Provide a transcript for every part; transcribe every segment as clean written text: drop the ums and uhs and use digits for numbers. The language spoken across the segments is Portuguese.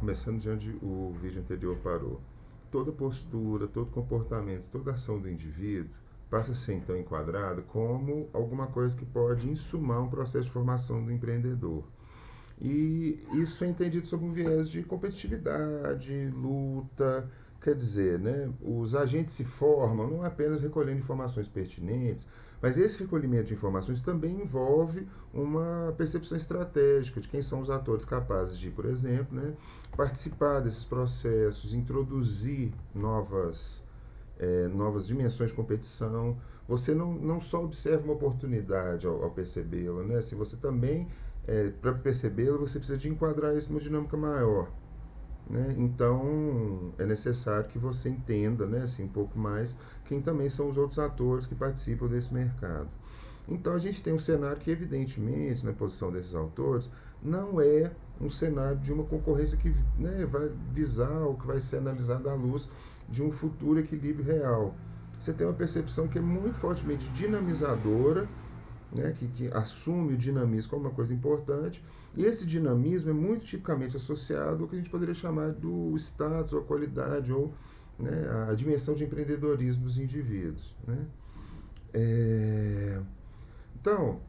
começando de onde o vídeo anterior parou. Toda postura, todo comportamento, toda ação do indivíduo passa a ser então enquadrada como alguma coisa que pode insumar um processo de formação do empreendedor. E isso é entendido sob um viés de competitividade, luta. Quer dizer, né, os agentes se formam não apenas recolhendo informações pertinentes, mas esse recolhimento de informações também envolve uma percepção estratégica de quem são os atores capazes de, por exemplo, né, participar desses processos, introduzir novas dimensões de competição. Você não só observa uma oportunidade ao percebê-la, né? Se você também, para percebê-la, você precisa de enquadrar isso numa dinâmica maior. Né? Então, é necessário que você entenda, né, assim, um pouco mais quem também são os outros atores que participam desse mercado. Então, a gente tem um cenário que, evidentemente, na posição desses autores, não é um cenário de uma concorrência que, né, vai visar ou que vai ser analisada à luz de um futuro equilíbrio real. Você tem uma percepção que é muito fortemente dinamizadora, né, que assume o dinamismo como uma coisa importante, e esse dinamismo é muito tipicamente associado ao que a gente poderia chamar do status, ou a qualidade, ou, né, a dimensão de empreendedorismo dos indivíduos. Né? Então,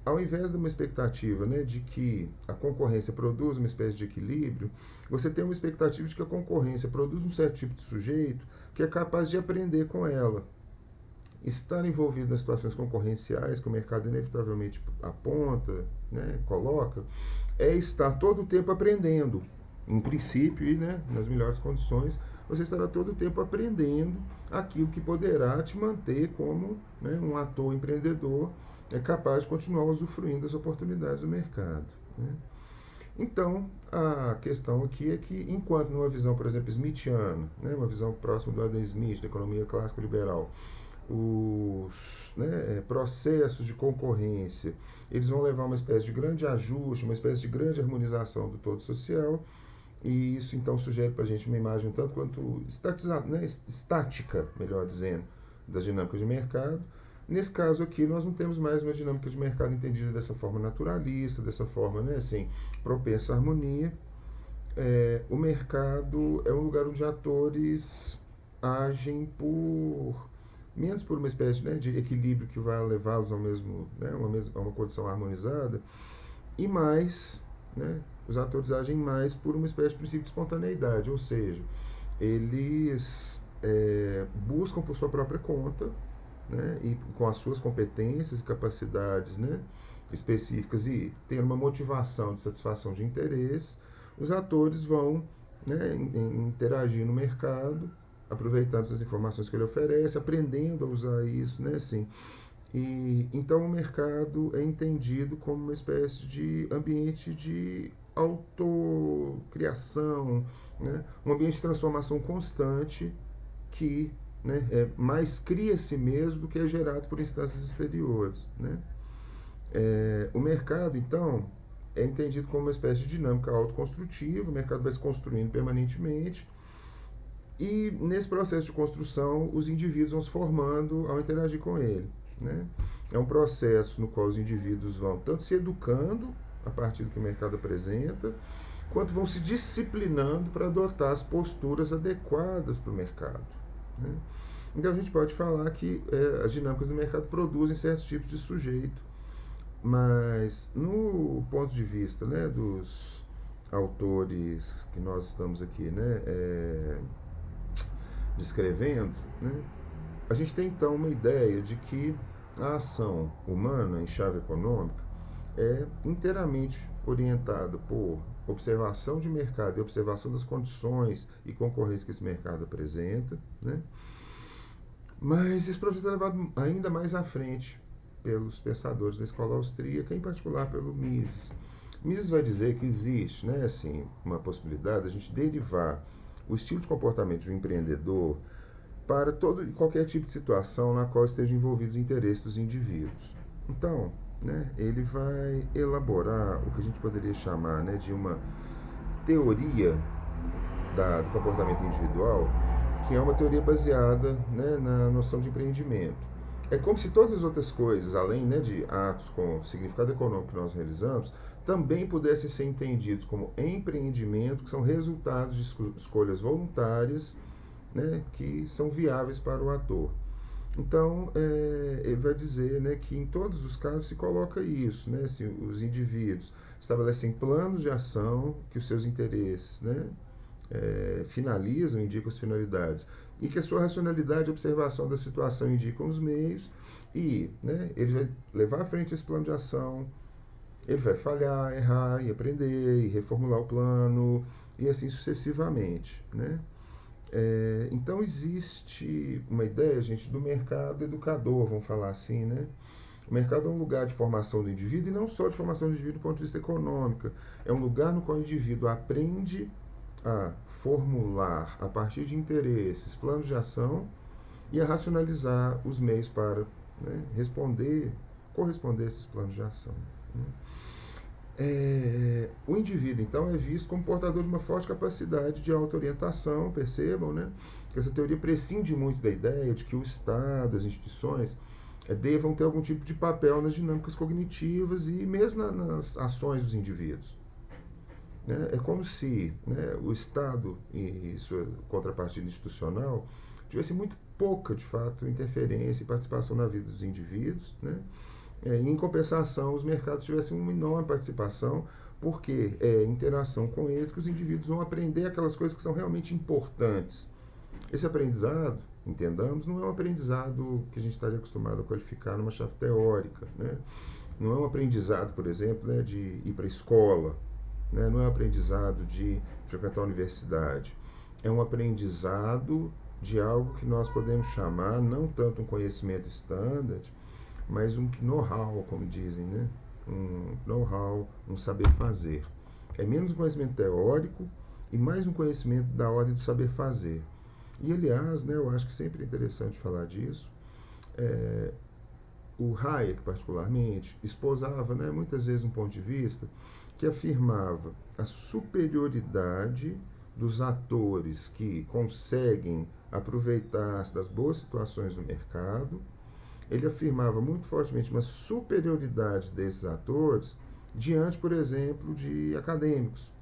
ao invés de uma expectativa, né, de que a concorrência produz uma espécie de equilíbrio, você tem uma expectativa de que a concorrência produz um certo tipo de sujeito que é capaz de aprender com ela. Estar envolvido nas situações concorrenciais que o mercado inevitavelmente aponta, né, coloca, é estar todo o tempo aprendendo. Em princípio, e, né, nas melhores condições, você estará todo o tempo aprendendo aquilo que poderá te manter como, né, um ator empreendedor capaz de continuar usufruindo das oportunidades do mercado. Né? Então, a questão aqui é que, enquanto numa visão, por exemplo, smithiana, né, uma visão próxima do Adam Smith, da economia clássica liberal, os, né, processos de concorrência, eles vão levar a uma espécie de grande ajuste, uma espécie de grande harmonização do todo social, e isso então sugere para a gente uma imagem um tanto quanto estatizada, né, estática, melhor dizendo, das dinâmicas de mercado. Nesse caso aqui, nós não temos mais uma dinâmica de mercado entendida dessa forma naturalista, dessa forma, né, assim, propensa à harmonia. O mercado é um lugar onde atores agem menos por uma espécie, né, de equilíbrio que vai levá-los ao mesmo, né, a uma condição harmonizada, e mais, né, os atores agem mais por uma espécie de princípio de espontaneidade, ou seja, eles buscam por sua própria conta, né, e com as suas competências e capacidades, né, específicas, e tendo uma motivação de satisfação de interesse, os atores vão, né, interagir no mercado, aproveitando essas informações que ele oferece, aprendendo a usar isso, né, assim. E então o mercado é entendido como uma espécie de ambiente de autocriação, né, um ambiente de transformação constante que, né, mais cria a si mesmo do que é gerado por instâncias exteriores. Né? O mercado, então, é entendido como uma espécie de dinâmica autoconstrutiva, o mercado vai se construindo permanentemente, e nesse processo de construção os indivíduos vão se formando ao interagir com ele. Né? É um processo no qual os indivíduos vão tanto se educando a partir do que o mercado apresenta, quanto vão se disciplinando para adotar as posturas adequadas para o mercado. Né? Então a gente pode falar que as dinâmicas do mercado produzem certos tipos de sujeito, mas no ponto de vista, né, dos autores que nós estamos aqui, né, descrevendo, né, a gente tem então uma ideia de que a ação humana em chave econômica é inteiramente orientada por observação de mercado e observação das condições e concorrência que esse mercado apresenta, né? Mas esse projeto é levado ainda mais à frente pelos pensadores da escola austríaca, em particular pelo Mises. Mises vai dizer que existe, né, assim, uma possibilidade de a gente derivar o estilo de comportamento de um empreendedor para todo e qualquer tipo de situação na qual estejam envolvidos os interesses dos indivíduos. Então, né, ele vai elaborar o que a gente poderia chamar, né, de uma teoria do comportamento individual, que é uma teoria baseada, né, na noção de empreendimento. É como se todas as outras coisas, além, né, de atos com significado econômico que nós realizamos, também pudessem ser entendidos como empreendimentos que são resultados de escolhas voluntárias, né, que são viáveis para o ator. Então, ele vai dizer, né, que em todos os casos se coloca isso, né, se os indivíduos estabelecem planos de ação que os seus interesses, né, finalizam, indicam as finalidades, e que a sua racionalidade e observação da situação indicam os meios, e, né, ele vai levar à frente esse plano de ação, ele vai falhar, errar, e aprender, e reformular o plano, e assim sucessivamente, né? Então existe uma ideia, gente, do mercado educador, vamos falar assim, né? O mercado é um lugar de formação do indivíduo, e não só de formação do indivíduo do ponto de vista econômico. É um lugar no qual o indivíduo aprende a formular, a partir de interesses, planos de ação e a racionalizar os meios para, né, corresponder a esses planos de ação, né? O indivíduo, então, é visto como portador de uma forte capacidade de auto-orientação, percebam, né? Que essa teoria prescinde muito da ideia de que o Estado, as instituições, devam ter algum tipo de papel nas dinâmicas cognitivas e mesmo nas ações dos indivíduos, né? É como se, né, o Estado e sua contrapartida institucional tivesse muito pouca, de fato, interferência e participação na vida dos indivíduos, né? Em compensação, os mercados tivessem uma enorme participação, porque é interação com eles que os indivíduos vão aprender aquelas coisas que são realmente importantes. Esse aprendizado, entendamos, não é um aprendizado que a gente estaria acostumado a qualificar numa chave teórica, né? Não é um aprendizado, por exemplo, né, de ir para a escola, né? Não é um aprendizado de frequentar a universidade. É um aprendizado de algo que nós podemos chamar, não tanto um conhecimento standard, mas um know-how, como dizem, né? Um know-how, um saber fazer. É menos um conhecimento teórico e mais um conhecimento da ordem do saber fazer. E, aliás, né, eu acho que sempre é interessante falar disso. O Hayek, particularmente, esposava, né, muitas vezes um ponto de vista que afirmava a superioridade dos atores que conseguem aproveitar-se das boas situações no mercado. Ele afirmava muito fortemente uma superioridade desses atores diante, por exemplo, de acadêmicos.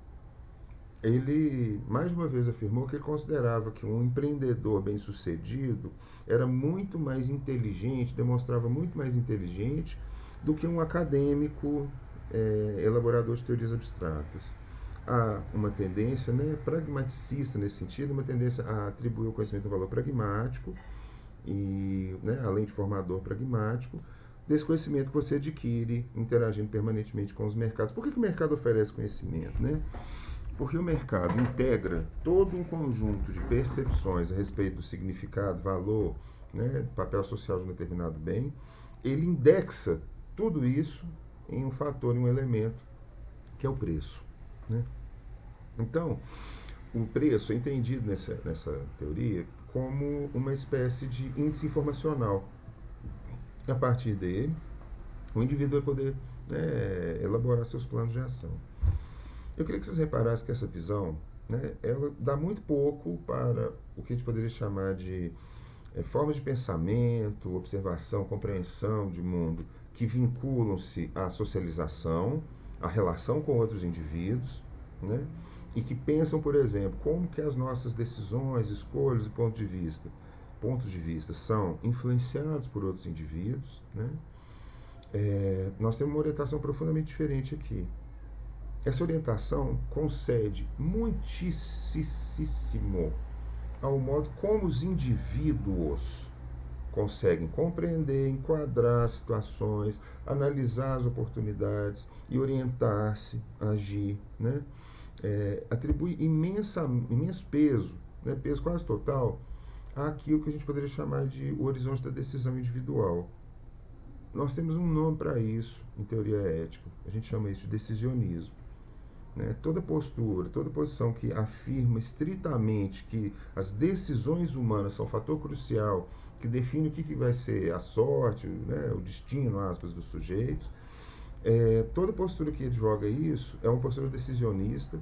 Ele, mais de uma vez, afirmou que ele considerava que um empreendedor bem-sucedido era muito mais inteligente, demonstrava muito mais inteligente do que um acadêmico elaborador de teorias abstratas. Há uma tendência, né, pragmaticista nesse sentido, uma tendência a atribuir o conhecimento um valor pragmático, e, né, além de formador pragmático, desse conhecimento que você adquire interagindo permanentemente com os mercados. Por que o mercado oferece conhecimento, né? Porque o mercado integra todo um conjunto de percepções a respeito do significado, valor, né, papel social de um determinado bem. Ele indexa tudo isso em um fator, em um elemento, que é o preço, né? Então, o preço é entendido nessa teoria como uma espécie de índice informacional. A partir dele, o indivíduo vai poder, né, elaborar seus planos de ação. Eu queria que vocês reparassem que essa visão, né, ela dá muito pouco para o que a gente poderia chamar de formas de pensamento, observação, compreensão de mundo que vinculam-se à socialização, à relação com outros indivíduos, né, e que pensam, por exemplo, como que as nossas decisões, escolhas e pontos de vista são influenciados por outros indivíduos, né? Nós temos uma orientação profundamente diferente aqui. Essa orientação concede muitíssimo ao modo como os indivíduos conseguem compreender, enquadrar situações, analisar as oportunidades e orientar-se, agir, né? Atribui imenso peso, né, peso quase total, àquilo que a gente poderia chamar de o horizonte da decisão individual. Nós temos um nome para isso em teoria ética, a gente chama isso de decisionismo. Né? Toda postura, toda posição que afirma estritamente que as decisões humanas são um fator crucial, que define o que vai ser a sorte, né, o destino, aspas, dos sujeitos, toda postura que advoga isso é uma postura decisionista,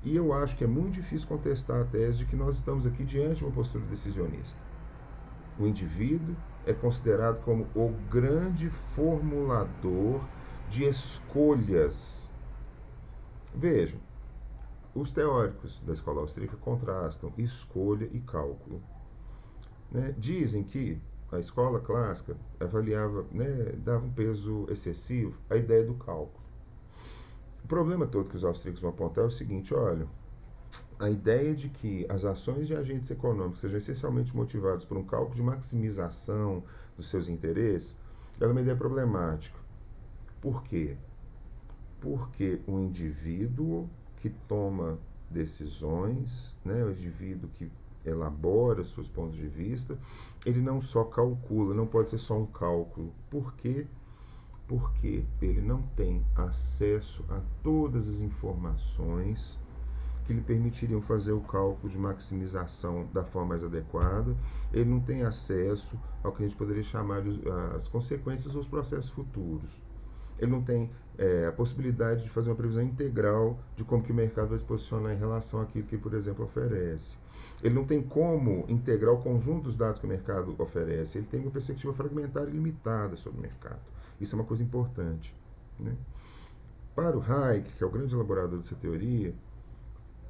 e eu acho que é muito difícil contestar a tese de que nós estamos aqui diante de uma postura decisionista. O indivíduo é considerado como o grande formulador de escolhas. Vejam, os teóricos da escola austríaca contrastam escolha e cálculo. Né? Dizem que a escola clássica avaliava, né, dava um peso excessivo à ideia do cálculo. O problema todo que os austríacos vão apontar é o seguinte: olha, a ideia de que as ações de agentes econômicos sejam essencialmente motivadas por um cálculo de maximização dos seus interesses, ela é uma ideia problemática. Por quê? Porque o indivíduo que toma decisões, né, o indivíduo que elabora seus pontos de vista, ele não só calcula, não pode ser só um cálculo. Por quê? Porque ele não tem acesso a todas as informações que lhe permitiriam fazer o cálculo de maximização da forma mais adequada. Ele não tem acesso ao que a gente poderia chamar de as consequências dos processos futuros. Ele não tem a possibilidade de fazer uma previsão integral de como que o mercado vai se posicionar em relação àquilo que, por exemplo, oferece. Ele não tem como integrar o conjunto dos dados que o mercado oferece. Ele tem uma perspectiva fragmentária e limitada sobre o mercado. Isso é uma coisa importante. Né? Para o Hayek, que é o grande elaborador dessa teoria,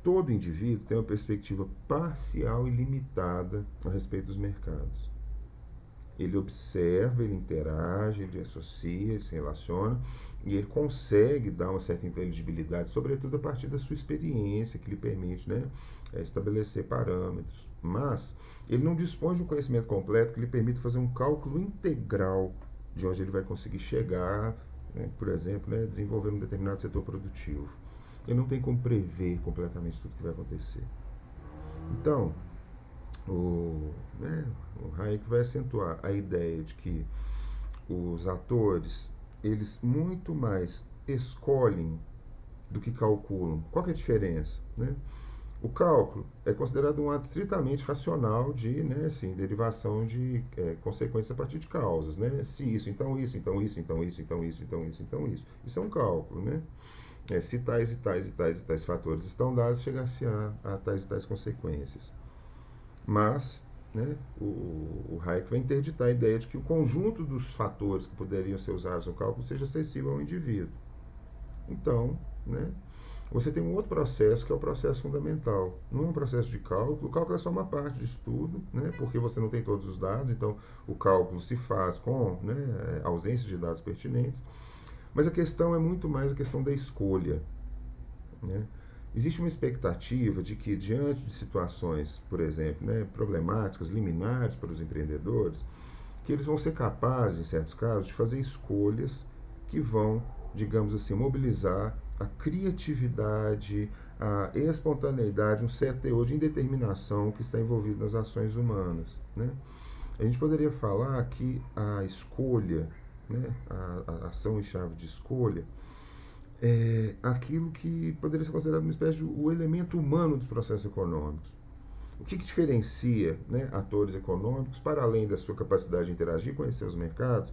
todo indivíduo tem uma perspectiva parcial e limitada a respeito dos mercados. Ele observa, ele interage, ele associa, ele se relaciona e ele consegue dar uma certa inteligibilidade, sobretudo a partir da sua experiência, que lhe permite, né, estabelecer parâmetros. Mas ele não dispõe de um conhecimento completo que lhe permita fazer um cálculo integral de onde ele vai conseguir chegar, né, por exemplo, né, desenvolver um determinado setor produtivo. Ele não tem como prever completamente tudo que vai acontecer. Então, o Hayek vai acentuar a ideia de que os atores, eles muito mais escolhem do que calculam. Qual que é a diferença? Né? O cálculo é considerado um ato estritamente racional de, né, assim, derivação de consequências a partir de causas. Né? Se isso, então isso, então isso, então isso, então isso, então isso, então isso. Isso é um cálculo. Né? Se tais e tais e tais e tais fatores estão dados, chegar-se a tais e tais consequências. Mas, né, o Hayek vai interditar a ideia de que o conjunto dos fatores que poderiam ser usados no cálculo seja acessível ao indivíduo. Então, né, você tem um outro processo que é o processo fundamental. Não é um processo de cálculo. O cálculo é só uma parte disso tudo, né, porque você não tem todos os dados, então o cálculo se faz com, né, ausência de dados pertinentes. Mas a questão é muito mais a questão da escolha. Né? Existe uma expectativa de que, diante de situações, por exemplo, né, problemáticas, liminares para os empreendedores, que eles vão ser capazes, em certos casos, de fazer escolhas que vão, digamos assim, mobilizar a criatividade, a espontaneidade, um certo teor de indeterminação que está envolvido nas ações humanas. Né? A gente poderia falar que a escolha, né, a ação em chave de escolha, aquilo que poderia ser considerado uma espécie de o elemento humano dos processos econômicos. O que diferencia, né, atores econômicos, para além da sua capacidade de interagir, conhecer os mercados,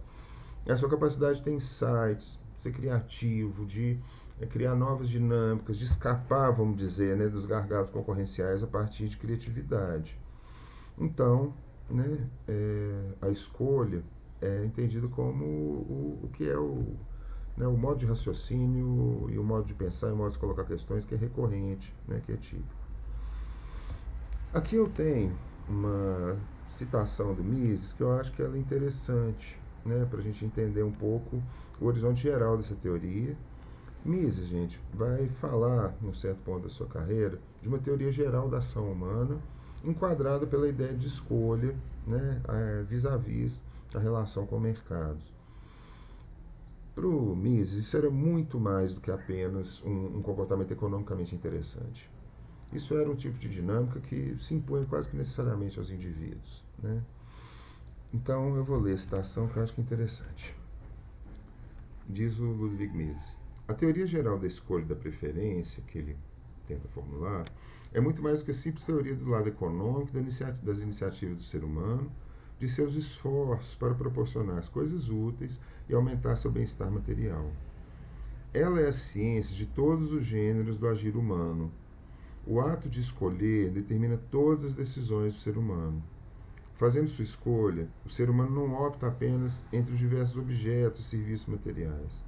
é a sua capacidade de ter insights, de ser criativo, de criar novas dinâmicas, de escapar, vamos dizer, né, dos gargalos concorrenciais a partir de criatividade. Então, né, a escolha é entendida como o que é o modo de raciocínio e o modo de pensar e o modo de colocar questões que é recorrente, né, que é típico. Aqui eu tenho uma citação do Mises que eu acho que ela é interessante, né, para a gente entender um pouco o horizonte geral dessa teoria. Mises, gente, vai falar, num certo ponto da sua carreira, de uma teoria geral da ação humana, enquadrada pela ideia de escolha, né, vis-à-vis a relação com mercados. Para o Mises, isso era muito mais do que apenas um comportamento economicamente interessante. Isso era um tipo de dinâmica que se impõe quase que necessariamente aos indivíduos. Né? Então eu vou ler a citação que eu acho que é interessante. Diz o Ludwig Mises: a teoria geral da escolha e da preferência, que ele tenta formular, é muito mais do que a simples teoria do lado econômico das iniciativas do ser humano, de seus esforços para proporcionar as coisas úteis e aumentar seu bem-estar material. Ela é a ciência de todos os gêneros do agir humano. O ato de escolher determina todas as decisões do ser humano. Fazendo sua escolha, o ser humano não opta apenas entre os diversos objetos e serviços materiais.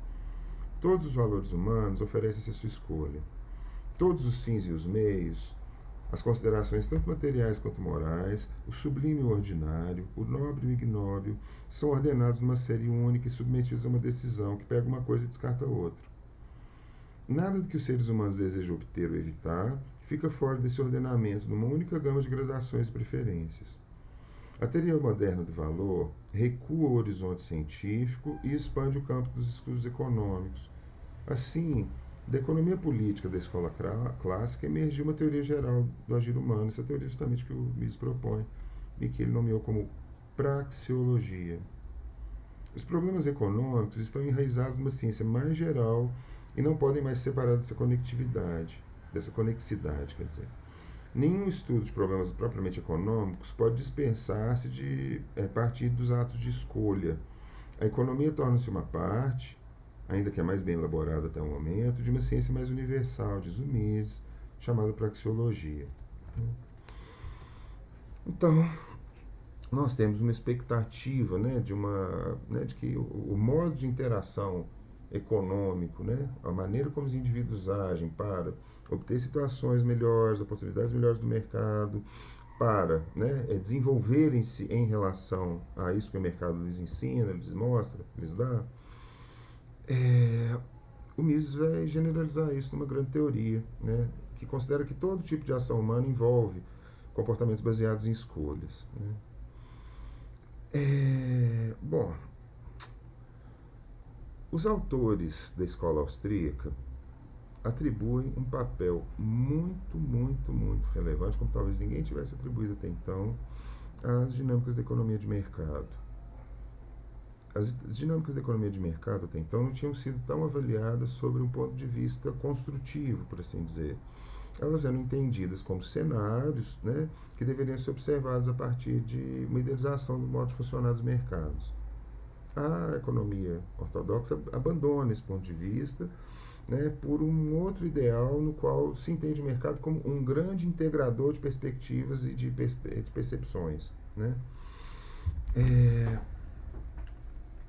Todos os valores humanos oferecem-se a sua escolha. Todos os fins e os meios, as considerações tanto materiais quanto morais, o sublime e o ordinário, o nobre e o ignóbil, são ordenados numa série única e submetidos a uma decisão que pega uma coisa e descarta outra. Nada do que os seres humanos desejam obter ou evitar fica fora desse ordenamento numa única gama de gradações e preferências. A teoria moderna do valor recua o horizonte científico e expande o campo dos estudos econômicos. Assim, da economia política da escola clássica emergiu uma teoria geral do agir humano, essa teoria justamente que o Mises propõe e que ele nomeou como praxeologia. Os problemas econômicos estão enraizados numa ciência mais geral e não podem mais ser separados dessa conexidade, quer dizer. Nenhum estudo de problemas propriamente econômicos pode dispensar-se de partir dos atos de escolha. A economia torna-se uma parte, ainda que é mais bem elaborada até o momento, de uma ciência mais universal, diz o Mises, chamada praxeologia. Então, nós temos uma expectativa, de que o modo de interação econômico, a maneira como os indivíduos agem para obter situações melhores, oportunidades melhores do mercado, para desenvolverem-se em relação a isso que o mercado lhes ensina, lhes mostra, lhes dá, o Mises vai generalizar isso numa grande teoria, que considera que todo tipo de ação humana envolve comportamentos baseados em escolhas. Bom, os autores da escola austríaca atribuem um papel muito, muito, muito relevante, como talvez ninguém tivesse atribuído até então, às dinâmicas da economia de mercado. As dinâmicas da economia de mercado até então não tinham sido tão avaliadas sobre um ponto de vista construtivo, por assim dizer. Elas eram entendidas como cenários que deveriam ser observados a partir de uma idealização do modo de funcionar dos mercados. A economia ortodoxa abandona esse ponto de vista por um outro ideal no qual se entende o mercado como um grande integrador de perspectivas e de percepções.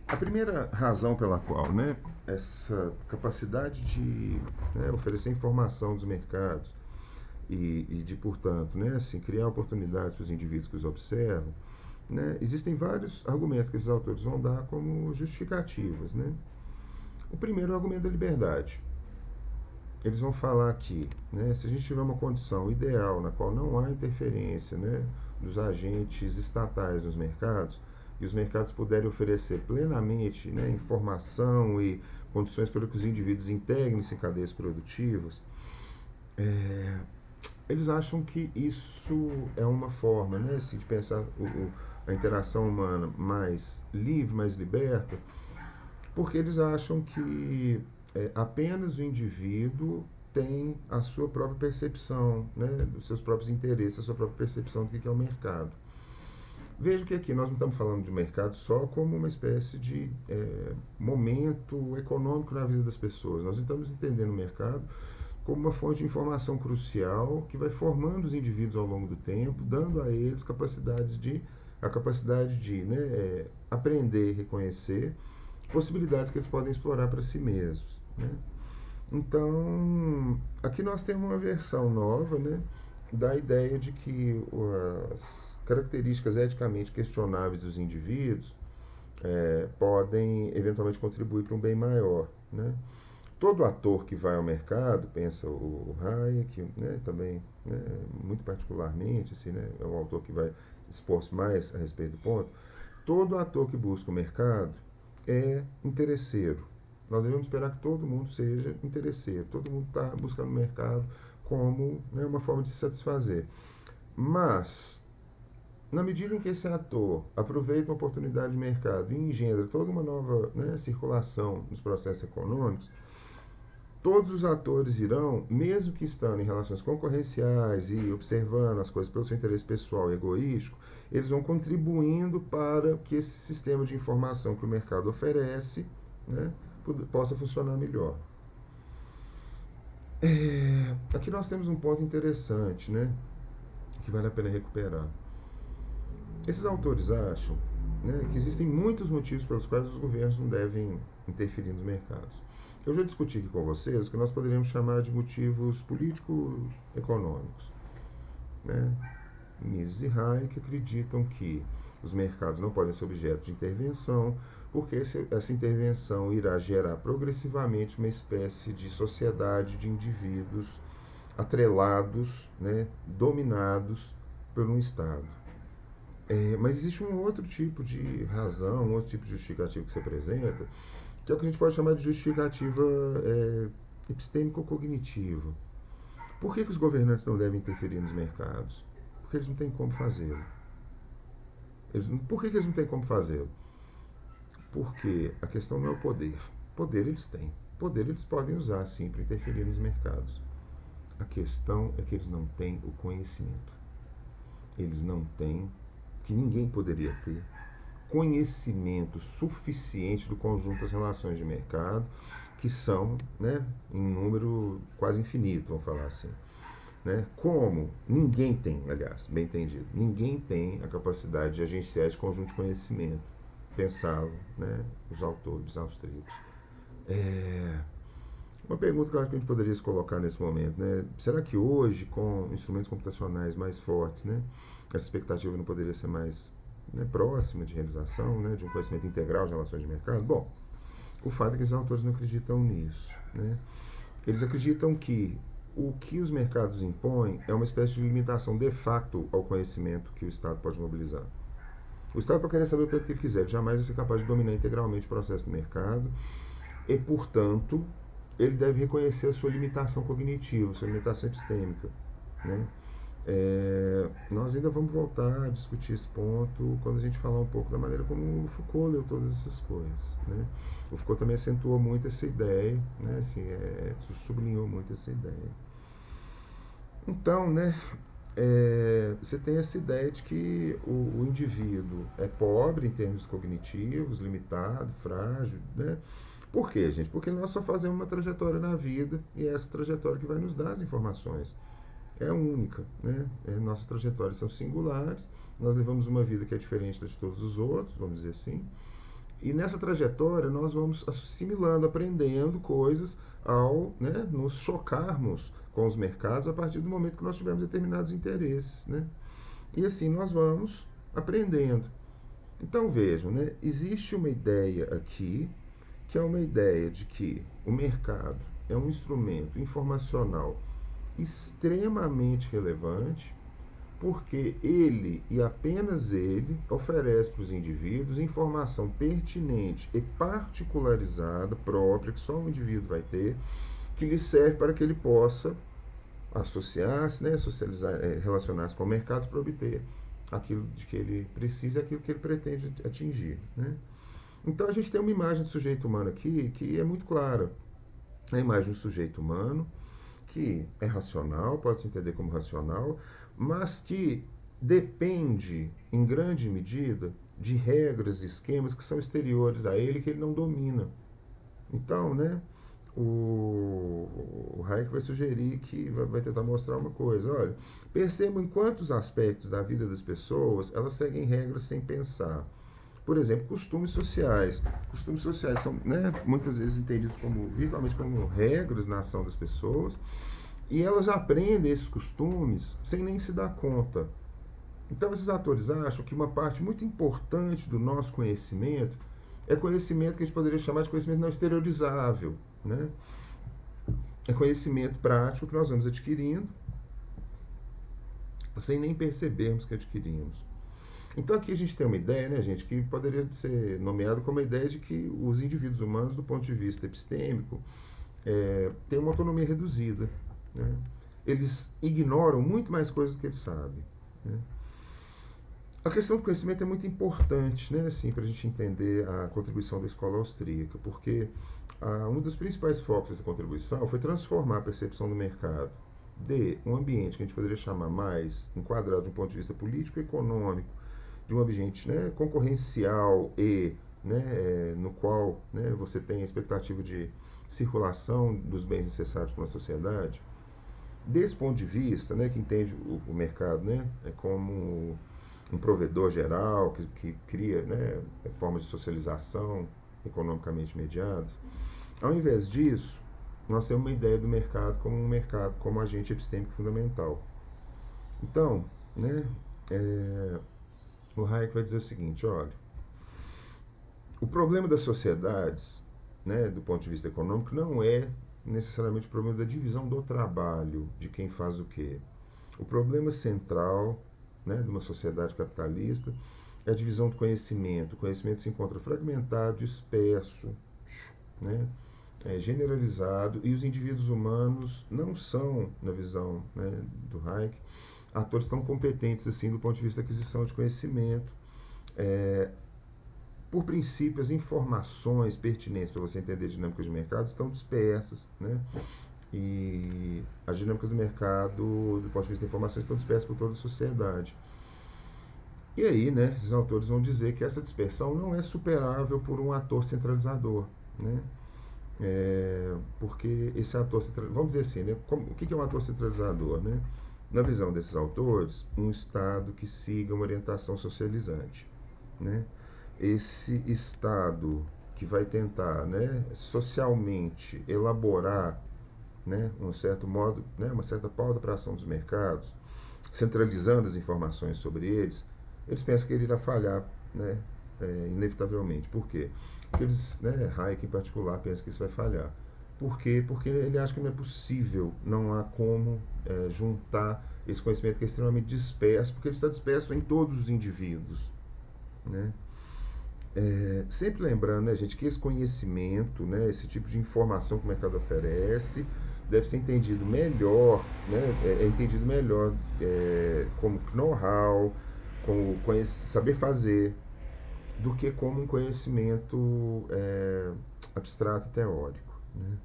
A primeira razão pela qual essa capacidade de oferecer informação dos mercados e de, portanto, criar oportunidades para os indivíduos que os observam, existem vários argumentos que esses autores vão dar como justificativas. O primeiro é o argumento da liberdade. Eles vão falar que, se a gente tiver uma condição ideal na qual não há interferência dos agentes estatais nos mercados, e os mercados puderem oferecer plenamente informação e condições para que os indivíduos integrem-se em cadeias produtivas, eles acham que isso é uma forma de pensar a interação humana mais livre, mais liberta, porque eles acham que apenas o indivíduo tem a sua própria percepção, dos seus próprios interesses, a sua própria percepção do que é o mercado. Veja que aqui nós não estamos falando de mercado só como uma espécie de momento econômico na vida das pessoas. Nós estamos entendendo o mercado como uma fonte de informação crucial que vai formando os indivíduos ao longo do tempo, dando a eles a capacidade de aprender e reconhecer possibilidades que eles podem explorar para si mesmos. Então, aqui nós temos uma versão nova da ideia de que as características eticamente questionáveis dos indivíduos podem eventualmente contribuir para um bem maior. Todo ator que vai ao mercado, pensa o Hayek, também muito particularmente, assim, é um autor que vai expor mais a respeito do ponto, todo ator que busca o mercado é interesseiro. Nós devemos esperar que todo mundo seja interesseiro, todo mundo está buscando o mercado como uma forma de se satisfazer. Mas, na medida em que esse ator aproveita uma oportunidade de mercado e engendra toda uma nova circulação nos processos econômicos, todos os atores irão, mesmo que estando em relações concorrenciais e observando as coisas pelo seu interesse pessoal e egoístico, eles vão contribuindo para que esse sistema de informação que o mercado oferece possa funcionar melhor. Aqui nós temos um ponto interessante, que vale a pena recuperar. Esses autores acham, né, que existem muitos motivos pelos quais os governos não devem interferir nos mercados. Eu já discuti aqui com vocês o que nós poderíamos chamar de motivos político-econômicos. Né? Mises e Hayek acreditam que os mercados não podem ser objeto de intervenção, porque essa intervenção irá gerar progressivamente uma espécie de sociedade de indivíduos atrelados, né, dominados por um Estado. Mas existe um outro tipo de razão, um outro tipo de justificativa que se apresenta, que é o que a gente pode chamar de justificativa epistêmico-cognitiva. Por que os governantes não devem interferir nos mercados? Porque eles não têm como fazê-lo. Por que eles não têm como fazê-lo? Porque a questão não é o poder. Poder eles têm. Poder eles podem usar, sim, para interferir nos mercados. A questão é que eles não têm o conhecimento. Eles não têm, que ninguém poderia ter, conhecimento suficiente do conjunto das relações de mercado, que são, né, em número quase infinito, vamos falar assim. Né? Como ninguém tem, aliás, bem entendido, ninguém tem a capacidade de agenciar esse conjunto de conhecimento, pensavam, né, os autores austríacos. Uma pergunta que eu acho que a gente poderia se colocar nesse momento, né? Será que hoje, com instrumentos computacionais mais fortes, né, essa expectativa não poderia ser mais, né, próxima de realização, né, de um conhecimento integral de relações de mercado? Bom, o fato é que os autores não acreditam nisso. Né? Eles acreditam que o que os mercados impõem é uma espécie de limitação de facto ao conhecimento que o Estado pode mobilizar. O Estado pode querer saber o que ele quiser, ele jamais vai ser capaz de dominar integralmente o processo do mercado e, portanto, ele deve reconhecer a sua limitação cognitiva, a sua limitação epistêmica. Né? Nós ainda vamos voltar a discutir esse ponto quando a gente falar um pouco da maneira como o Foucault leu todas essas coisas. Né? O Foucault também acentuou muito essa ideia, né? Assim, sublinhou muito essa ideia. Então, né, você tem essa ideia de que o indivíduo é pobre em termos cognitivos, limitado, frágil. Né? Por quê, gente? Porque nós só fazemos uma trajetória na vida e é essa trajetória que vai nos dar as informações. É única. Né? Nossas trajetórias são singulares, nós levamos uma vida que é diferente da de todos os outros, vamos dizer assim. E nessa trajetória nós vamos assimilando, aprendendo coisas ao, né, nos chocarmos com os mercados a partir do momento que nós tivermos determinados interesses. Né? E assim nós vamos aprendendo. Então vejam, né, existe uma ideia aqui, que é uma ideia de que o mercado é um instrumento informacional extremamente relevante, porque ele e apenas ele oferece para os indivíduos informação pertinente e particularizada, própria, que só o indivíduo vai ter, que lhe serve para que ele possa associar-se, né, socializar, relacionar-se com mercados para obter aquilo de que ele precisa e aquilo que ele pretende atingir. Né? Então a gente tem uma imagem do sujeito humano aqui que é muito clara. A imagem do sujeito humano, que é racional, pode se entender como racional, mas que depende, em grande medida, de regras e esquemas que são exteriores a ele, que ele não domina. Então, né, o Hayek vai sugerir que vai tentar mostrar uma coisa. Olha, percebam em quantos aspectos da vida das pessoas elas seguem regras sem pensar. Por exemplo, costumes sociais. Costumes sociais são, né, muitas vezes entendidos como, virtualmente como regras na ação das pessoas, e elas aprendem esses costumes sem nem se dar conta. Então, esses autores acham que uma parte muito importante do nosso conhecimento é conhecimento que a gente poderia chamar de conhecimento não exteriorizável. Né? É conhecimento prático que nós vamos adquirindo sem nem percebermos que adquirimos. Então aqui a gente tem uma ideia, né, gente, que poderia ser nomeada como a ideia de que os indivíduos humanos, do ponto de vista epistêmico, têm uma autonomia reduzida. Né? Eles ignoram muito mais coisas do que eles sabem. Né? A questão do conhecimento é muito importante, né, assim, para a gente entender a contribuição da escola austríaca, porque um dos principais focos dessa contribuição foi transformar a percepção do mercado de um ambiente que a gente poderia chamar mais enquadrado de um ponto de vista político e econômico, de um ambiente, né, concorrencial e, né, no qual, né, você tem a expectativa de circulação dos bens necessários para uma sociedade. Desse ponto de vista, né, que entende o mercado, né, como um provedor geral que cria, né, formas de socialização economicamente mediadas. Ao invés disso, nós temos uma ideia do mercado como agente epistêmico fundamental. Então, né, o Hayek vai dizer o seguinte, olha, o problema das sociedades, né, do ponto de vista econômico, não é necessariamente o problema da divisão do trabalho, de quem faz o quê. O problema central, né, de uma sociedade capitalista é a divisão do conhecimento. O conhecimento se encontra fragmentado, disperso, né, generalizado, e os indivíduos humanos não são, na visão, né, do Hayek, atores tão competentes assim do ponto de vista da aquisição de conhecimento. Por princípio, as informações pertinentes para você entender dinâmicas de mercado estão dispersas, né? E as dinâmicas do mercado, do ponto de vista da informação, estão dispersas por toda a sociedade. E aí, né, os autores vão dizer que essa dispersão não é superável por um ator centralizador, né? Porque esse ator centralizador, vamos dizer assim, né, o que é um ator centralizador, né? Na visão desses autores, um Estado que siga uma orientação socializante, né? Esse Estado que vai tentar, né, socialmente elaborar, né, um certo modo, né, uma certa pauta para a ação dos mercados, centralizando as informações sobre eles pensam que ele irá falhar, né, inevitavelmente. Por quê? Porque eles, né, Hayek em particular, pensa que isso vai falhar. Por quê? Porque ele acha que não é possível, não há como juntar esse conhecimento que é extremamente disperso, porque ele está disperso em todos os indivíduos, né? Sempre lembrando, né, gente, que esse conhecimento, né, esse tipo de informação que o mercado oferece, deve ser entendido melhor, né, entendido melhor como know-how, como saber fazer, do que como um conhecimento abstrato e teórico, né?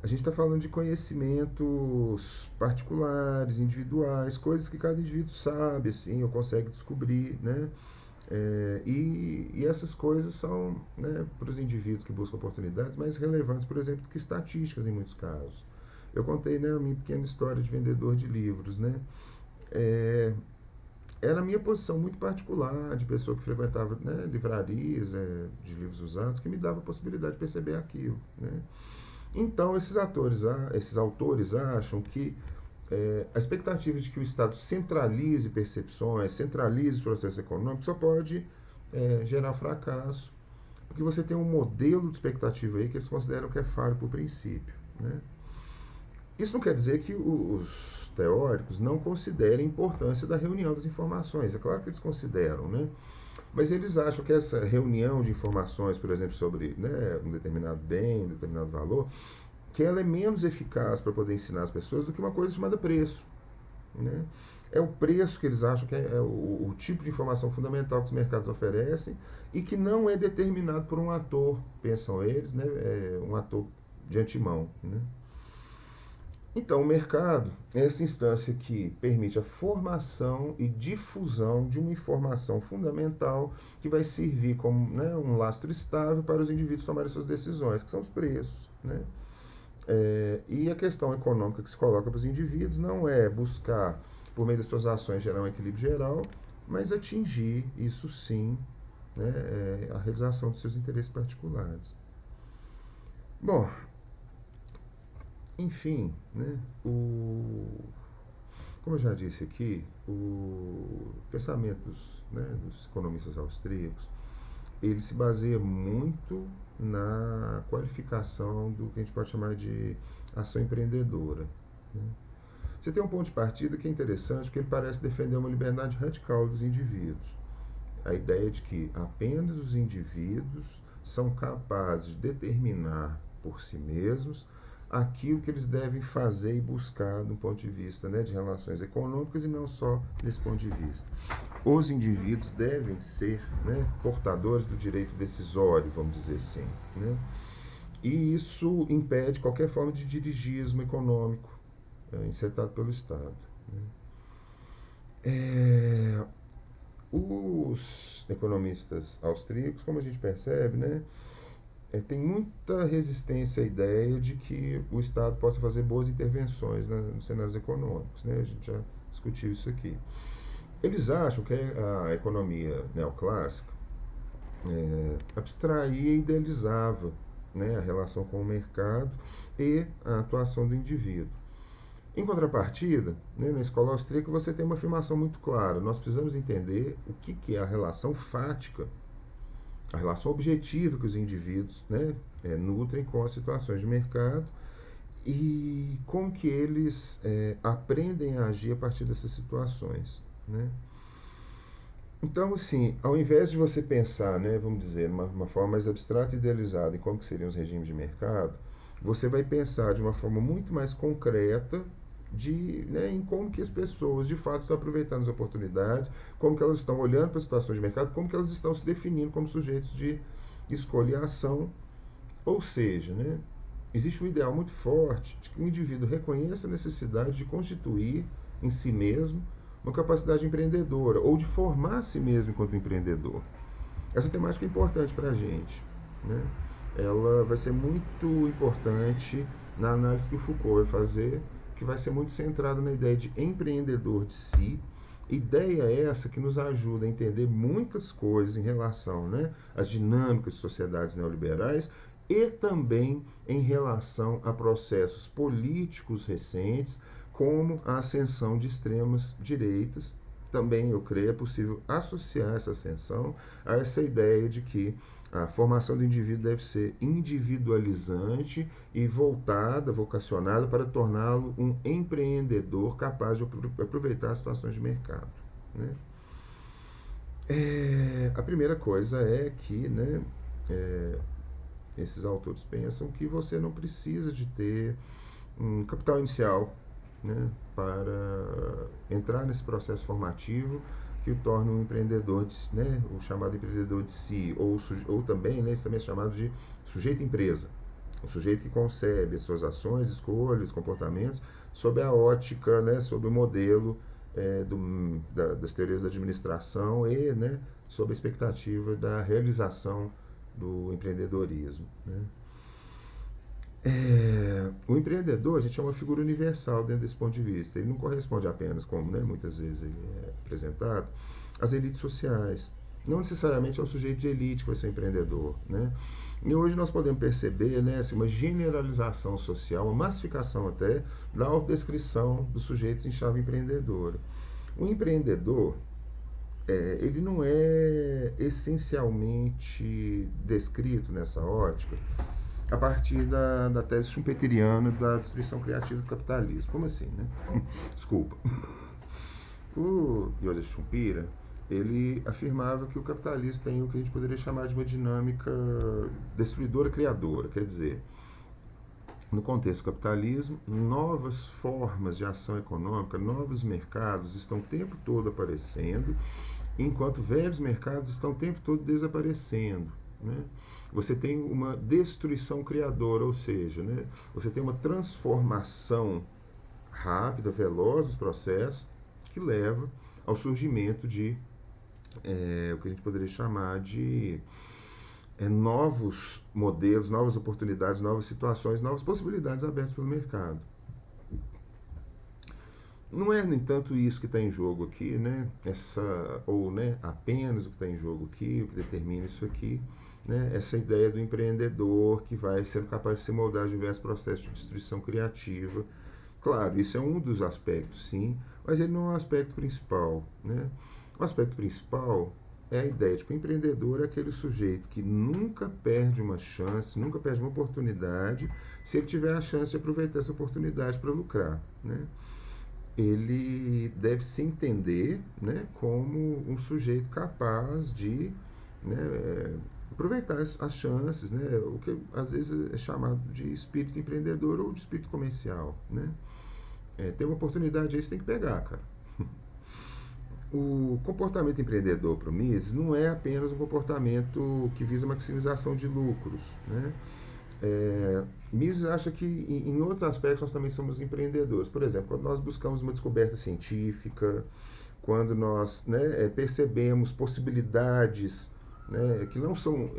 A gente está falando de conhecimentos particulares, individuais, coisas que cada indivíduo sabe, assim, ou consegue descobrir, né? E essas coisas são, né, para os indivíduos que buscam oportunidades mais relevantes, por exemplo, do que estatísticas em muitos casos. Eu contei, né, a minha pequena história de vendedor de livros, né? Era a minha posição muito particular, de pessoa que frequentava, né, livrarias de livros usados, que me dava a possibilidade de perceber aquilo, né? Então, esses autores acham que a expectativa de que o Estado centralize percepções, centralize os processos econômicos, só pode gerar fracasso, porque você tem um modelo de expectativa aí que eles consideram que é falho por princípio, né? Isso não quer dizer que os teóricos não considerem a importância da reunião das informações. É claro que eles consideram, né? Mas eles acham que essa reunião de informações, por exemplo, sobre, né, um determinado bem, um determinado valor, que ela é menos eficaz para poder ensinar as pessoas do que uma coisa chamada preço, né? É o preço que eles acham que é o tipo de informação fundamental que os mercados oferecem e que não é determinado por um ator, pensam eles, né? Um ator de antemão, né? Então, o mercado é essa instância que permite a formação e difusão de uma informação fundamental que vai servir como, né, um lastro estável para os indivíduos tomarem suas decisões, que são os preços, né? E a questão econômica que se coloca para os indivíduos não é buscar, por meio das suas ações, gerar um equilíbrio geral, mas atingir, isso sim, né, a realização dos seus interesses particulares. Bom, enfim, né, como eu já disse aqui, o pensamento dos economistas austríacos, ele se baseia muito na qualificação do que a gente pode chamar de ação empreendedora, né? Você tem um ponto de partida que é interessante, porque ele parece defender uma liberdade radical dos indivíduos. A ideia de que apenas os indivíduos são capazes de determinar por si mesmos aquilo que eles devem fazer e buscar do ponto de vista, né, de relações econômicas e não só desse ponto de vista. Os indivíduos devem ser, né, portadores do direito decisório, vamos dizer assim, né? E isso impede qualquer forma de dirigismo econômico insetado pelo Estado, né? Os economistas austríacos, como a gente percebe, né, tem muita resistência à ideia de que o Estado possa fazer boas intervenções nos cenários econômicos, né? A gente já discutiu isso aqui. Eles acham que a economia neoclássica abstraía e idealizava, né, a relação com o mercado e a atuação do indivíduo. Em contrapartida, né, na escola austríaca você tem uma afirmação muito clara. Nós precisamos entender o que é a relação fática, a relação objetiva que os indivíduos, né, nutrem com as situações de mercado e como que eles aprendem a agir a partir dessas situações, né? Então, assim, ao invés de você pensar, né, vamos dizer, uma forma mais abstrata e idealizada em como que seriam os regimes de mercado, você vai pensar de uma forma muito mais concreta né, em como que as pessoas de fato estão aproveitando as oportunidades, como que elas estão olhando para as situações de mercado, como que elas estão se definindo como sujeitos de escolha e ação. Ou seja, né, existe um ideal muito forte de que o indivíduo reconheça a necessidade de constituir em si mesmo uma capacidade empreendedora ou de formar a si mesmo enquanto empreendedor. Essa temática é importante para a gente, né? Ela vai ser muito importante na análise que o Foucault vai fazer, que vai ser muito centrada na ideia de empreendedor de si. Ideia essa que nos ajuda a entender muitas coisas em relação, né, às dinâmicas de sociedades neoliberais e também em relação a processos políticos recentes, como a ascensão de extremas direitas. Também, eu creio, é possível associar essa ascensão a essa ideia de que a formação do indivíduo deve ser individualizante e voltada, vocacionada para torná-lo um empreendedor capaz de aproveitar as situações de mercado, né? A primeira coisa é que, né, esses autores pensam que você não precisa de ter um capital inicial, né, para entrar nesse processo formativo que o torna um empreendedor, né, o chamado empreendedor de si, ou também, né, isso também é chamado de sujeito empresa, o sujeito que concebe as suas ações, escolhas, comportamentos sob a ótica, né, sob o modelo das teorias da administração e, né, sob a expectativa da realização do empreendedorismo, né? O empreendedor, a gente é uma figura universal dentro desse ponto de vista. Ele não corresponde apenas, como, né, muitas vezes ele é apresentado, às elites sociais. Não necessariamente ao sujeito de elite que vai ser empreendedor, né? E hoje nós podemos perceber, né, assim, uma generalização social, uma massificação até da autodescrição dos sujeitos em chave empreendedora. O empreendedor, ele não é essencialmente descrito nessa ótica a partir da tese schumpeteriana da destruição criativa do capitalismo. Como assim, né? Desculpa. O Joseph Schumpeter, ele afirmava que o capitalismo tem o que a gente poderia chamar de uma dinâmica destruidora-criadora. Quer dizer, no contexto do capitalismo, novas formas de ação econômica, novos mercados estão o tempo todo aparecendo, enquanto velhos mercados estão o tempo todo desaparecendo, né? Você tem uma destruição criadora, ou seja, né, você tem uma transformação rápida, veloz dos processos, que leva ao surgimento de o que a gente poderia chamar de novos modelos, novas oportunidades, novas situações, novas possibilidades abertas pelo mercado. Não é, no entanto, isso que está em jogo aqui, né? Ou, né, apenas o que está em jogo aqui, o que determina isso aqui, né? Essa ideia do empreendedor que vai sendo capaz de se moldar a diversos processos de destruição criativa. Claro, isso é um dos aspectos, sim, mas ele não é o aspecto principal, né? O aspecto principal é a ideia de que o empreendedor é aquele sujeito que nunca perde uma chance, nunca perde uma oportunidade, se ele tiver a chance de aproveitar essa oportunidade para lucrar, né? Ele deve se entender, né, como um sujeito capaz de, né, aproveitar as chances, né, o que às vezes é chamado de espírito empreendedor ou de espírito comercial, né? Tem uma oportunidade aí, você tem que pegar, cara. O comportamento empreendedor para o Mises não é apenas um comportamento que visa maximização de lucros, né? Mises acha que em outros aspectos nós também somos empreendedores. Por exemplo, quando nós buscamos uma descoberta científica, quando nós, né, percebemos possibilidades, né, que não são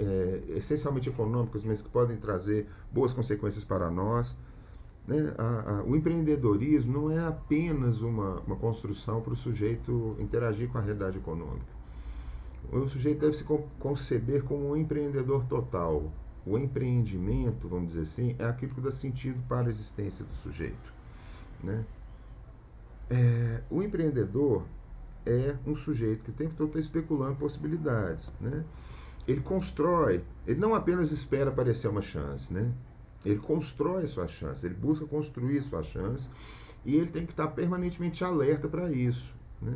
essencialmente econômicas, mas que podem trazer boas consequências para nós. né, o empreendedorismo não é apenas uma construção para o sujeito interagir com a realidade econômica. O sujeito deve se conceber como um empreendedor total. O empreendimento, vamos dizer assim, é aquilo que dá sentido para a existência do sujeito, né? O empreendedor é um sujeito que o tempo todo está especulando possibilidades, né? Ele constrói, ele não apenas espera aparecer uma chance, né? Ele constrói sua chance, ele busca construir sua chance e ele tem que estar permanentemente alerta para isso, né?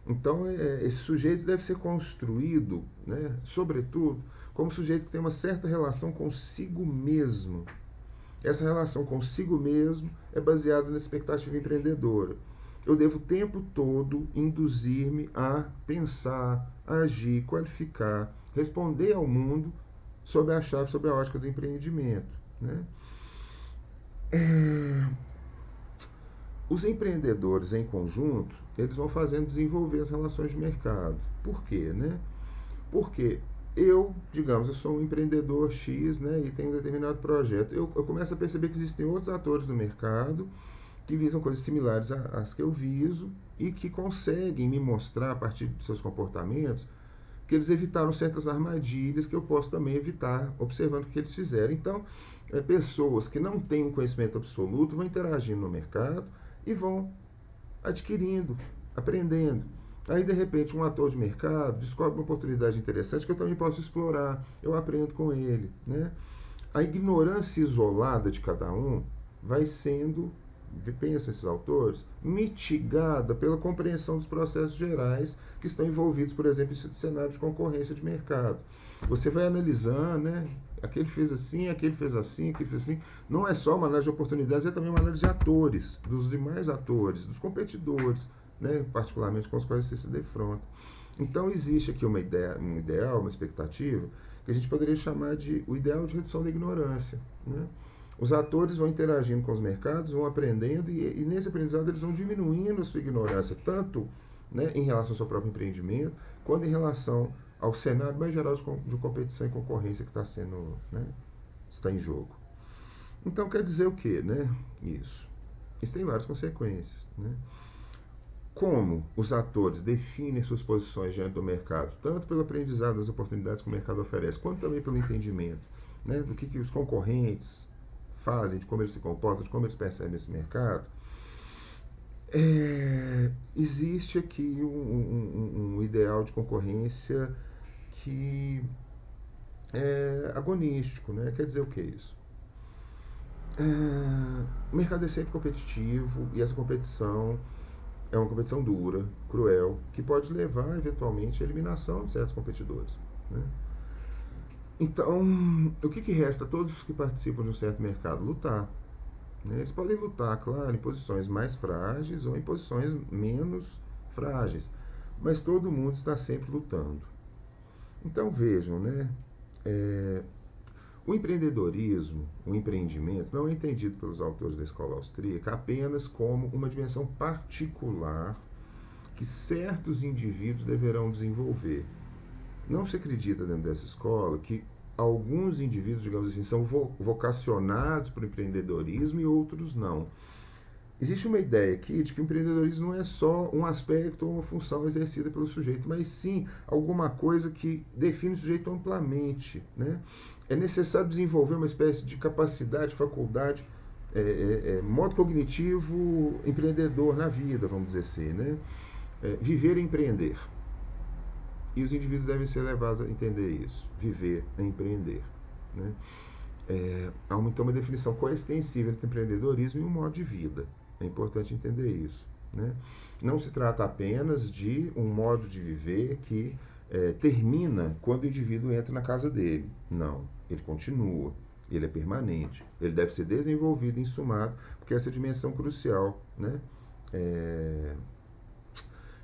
Então, esse sujeito deve ser construído, né, sobretudo, como sujeito que tem uma certa relação consigo mesmo. Essa relação consigo mesmo é baseada na expectativa empreendedora. Eu devo o tempo todo induzir-me a pensar, a agir, qualificar, responder ao mundo sob a chave, sob a ótica do empreendimento, né? Os empreendedores em conjunto, eles vão fazendo desenvolver as relações de mercado. Por quê, né? Porque digamos, eu sou um empreendedor X, né, e tenho um determinado projeto. Eu começo a perceber que existem outros atores no mercado que visam coisas similares às que eu viso e que conseguem me mostrar, a partir de seus comportamentos, que eles evitaram certas armadilhas que eu posso também evitar observando o que eles fizeram. Então, pessoas que não têm um conhecimento absoluto vão interagindo no mercado e vão adquirindo, aprendendo. Aí, de repente, um ator de mercado descobre uma oportunidade interessante que eu também posso explorar. Eu aprendo com ele, né? A ignorância isolada de cada um vai sendo, pensam esses autores, mitigada pela compreensão dos processos gerais que estão envolvidos, por exemplo, em cenário de concorrência de mercado. Você vai analisando, né? Aquele fez assim, aquele fez assim, aquele fez assim. Não é só uma análise de oportunidades, é também uma análise de atores, dos demais atores, dos competidores, né? Particularmente com os quais você se defronta. Então existe aqui uma ideia, um ideal, uma expectativa, que a gente poderia chamar de o ideal de redução da ignorância, né? Os atores vão interagindo com os mercados, vão aprendendo e nesse aprendizado eles vão diminuindo a sua ignorância, tanto, né, em relação ao seu próprio empreendimento, quanto em relação ao cenário mais geral de competição e concorrência que está sendo, né, está em jogo. Então quer dizer o quê, né? Isso tem várias consequências, né? Como os atores definem suas posições diante do mercado, tanto pelo aprendizado das oportunidades que o mercado oferece, quanto também pelo entendimento, né, do que os concorrentes fazem, de como eles se comportam, de como eles percebem esse mercado, existe aqui um ideal de concorrência que é agonístico, né? Quer dizer o que é isso? O mercado é sempre competitivo e essa competição é uma competição dura, cruel, que pode levar, eventualmente, à eliminação de certos competidores, né? Então, o que resta a todos os que participam de um certo mercado? Lutar, né? Eles podem lutar, claro, em posições mais frágeis ou em posições menos frágeis, mas todo mundo está sempre lutando. Então, vejam, né? O empreendedorismo, o empreendimento, não é entendido pelos autores da escola austríaca apenas como uma dimensão particular que certos indivíduos deverão desenvolver. Não se acredita dentro dessa escola que alguns indivíduos, digamos assim, são vocacionados para o empreendedorismo e outros não. Existe uma ideia aqui de que o empreendedorismo não é só um aspecto ou uma função exercida pelo sujeito, mas sim alguma coisa que define o sujeito amplamente, né? É necessário desenvolver uma espécie de capacidade, faculdade, modo cognitivo empreendedor na vida, vamos dizer assim, né? Viver e empreender. E os indivíduos devem ser levados a entender isso. Viver é empreender, né? Há então uma definição coextensiva entre empreendedorismo e um modo de vida. É importante entender isso, né? Não se trata apenas de um modo de viver que termina quando o indivíduo entra na casa dele. Não, ele continua, ele é permanente, ele deve ser desenvolvido e insumado, porque essa é a dimensão crucial, né,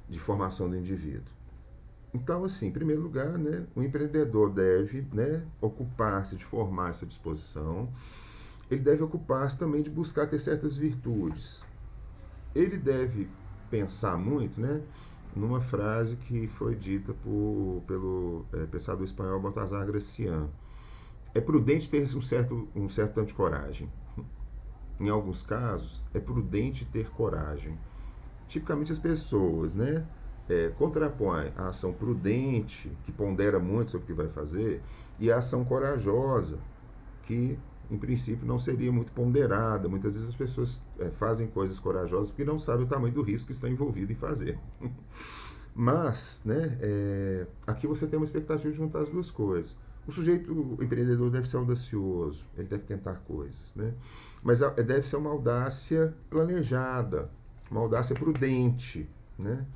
de formação do indivíduo. Então, assim, em primeiro lugar, né, o empreendedor deve, né, ocupar-se de formar essa disposição. Ele deve ocupar-se também de buscar ter certas virtudes. Ele deve pensar muito, né, numa frase que foi dita pelo pensador espanhol Baltasar Gracián. É prudente ter um certo tanto de coragem. em alguns casos, é prudente ter coragem. Tipicamente as pessoas, né, contrapõem a ação prudente, que pondera muito sobre o que vai fazer, e a ação corajosa, que em princípio não seria muito ponderada. Muitas vezes as pessoas fazem coisas corajosas porque não sabem o tamanho do risco que está envolvido em fazer. Mas, né, aqui você tem uma expectativa de juntar as duas coisas. O empreendedor deve ser audacioso, ele deve tentar coisas, né? Mas deve ser uma audácia planejada, uma audácia prudente, né?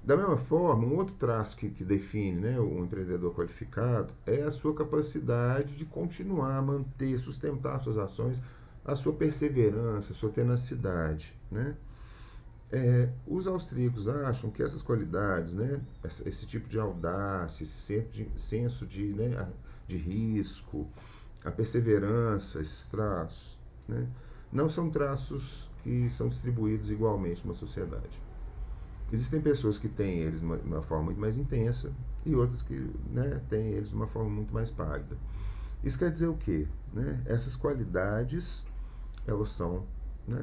Da mesma forma, um outro traço que define, né, um empreendedor qualificado é a sua capacidade de continuar, manter, sustentar suas ações, a sua perseverança, a sua tenacidade, né? Os austríacos acham que essas qualidades, né, esse tipo de audácia, esse senso de risco, a perseverança, esses traços, né, não são traços que são distribuídos igualmente numa sociedade. Existem pessoas que têm eles de uma forma muito mais intensa e outras que, né, têm eles de uma forma muito mais pálida. Isso quer dizer o quê? Né? Essas qualidades, elas são, né,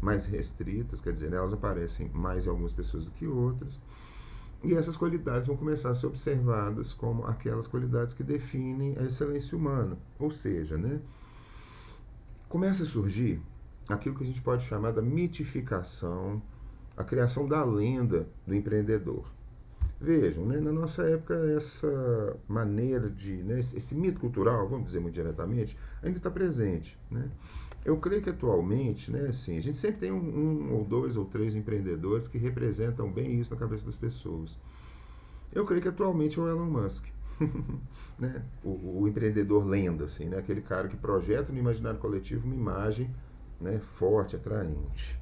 mais restritas, quer dizer, elas aparecem mais em algumas pessoas do que outras, e essas qualidades vão começar a ser observadas como aquelas qualidades que definem a excelência humana. Ou seja, né, começa a surgir aquilo que a gente pode chamar da mitificação, a criação da lenda do empreendedor. Vejam, né, na nossa época, essa maneira de, né, esse mito cultural, vamos dizer muito diretamente, ainda está presente. Né? Eu creio que atualmente, né, assim, a gente sempre tem ou dois ou três empreendedores que representam bem isso na cabeça das pessoas. Eu creio que atualmente é o Elon Musk. Né? O empreendedor lenda, assim, né? Aquele cara que projeta no imaginário coletivo uma imagem, né, forte, atraente.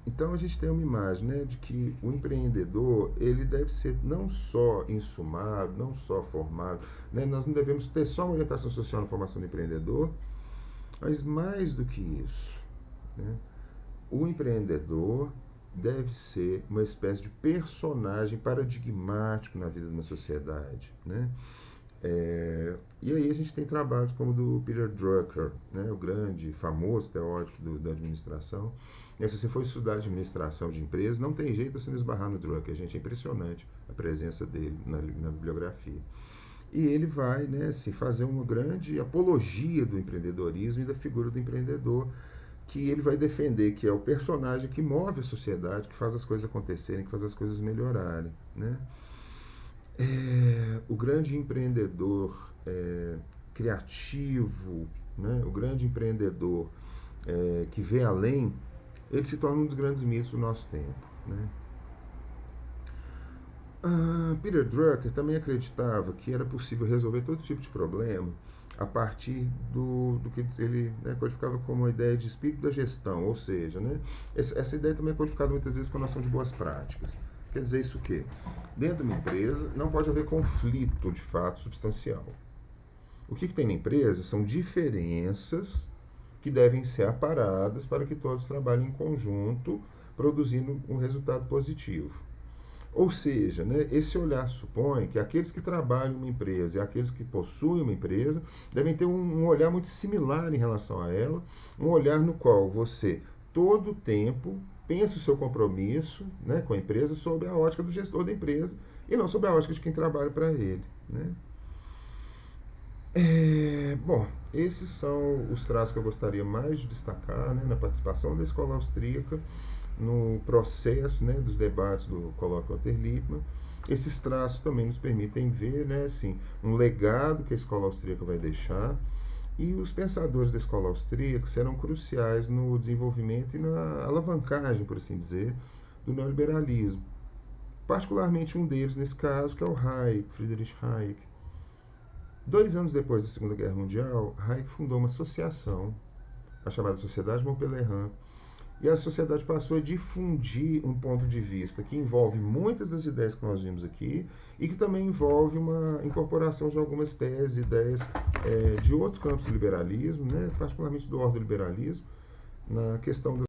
Então a gente tem uma imagem, né, de que o empreendedor ele deve ser não só insumado, não só formado, né, nós não devemos ter só uma orientação social na formação do empreendedor, mas mais do que isso, né, o empreendedor deve ser uma espécie de personagem paradigmático na vida de uma sociedade, né? E aí a gente tem trabalhos como o do Peter Drucker, né, o grande, famoso teórico da administração. E se você for estudar administração de empresas, não tem jeito de você não esbarrar no Drucker. Gente, é impressionante a presença dele na bibliografia. E ele vai, né, assim, fazer uma grande apologia do empreendedorismo e da figura do empreendedor, que ele vai defender que é o personagem que move a sociedade, que faz as coisas acontecerem, que faz as coisas melhorarem, né? O grande empreendedor criativo, né? O grande empreendedor que vê além, ele se torna um dos grandes mitos do nosso tempo, né? Peter Drucker também acreditava que era possível resolver todo tipo de problema a partir do que ele, né, codificava como a ideia de espírito da gestão, ou seja, né, essa ideia também é codificada muitas vezes com a noção de boas práticas. Quer dizer isso o quê? Dentro de uma empresa não pode haver conflito de fato substancial. O que tem na empresa são diferenças que devem ser aparadas para que todos trabalhem em conjunto, produzindo um resultado positivo. Ou seja, né, esse olhar supõe que aqueles que trabalham em uma empresa e aqueles que possuem uma empresa devem ter um olhar muito similar em relação a ela, um olhar no qual você, todo o tempo, pensa o seu compromisso, né, com a empresa sob a ótica do gestor da empresa e não sob a ótica de quem trabalha para ele. Né? Bom, esses são os traços que eu gostaria mais de destacar, né, na participação da escola austríaca, no processo, né, dos debates do colóquio Walter Lippmann. Esses traços também nos permitem ver, né, assim, um legado que a escola austríaca vai deixar, e os pensadores da escola austríaca serão cruciais no desenvolvimento e na alavancagem, por assim dizer, do neoliberalismo. Particularmente um deles, nesse caso, que é o Hayek, Friedrich Hayek. 2 anos depois da Segunda Guerra Mundial, Hayek fundou uma associação, a chamada Sociedade Montpellier, e a sociedade passou a difundir um ponto de vista que envolve muitas das ideias que nós vimos aqui e que também envolve uma incorporação de algumas teses, ideias de outros campos do liberalismo, né, particularmente do ordoliberalismo, na questão das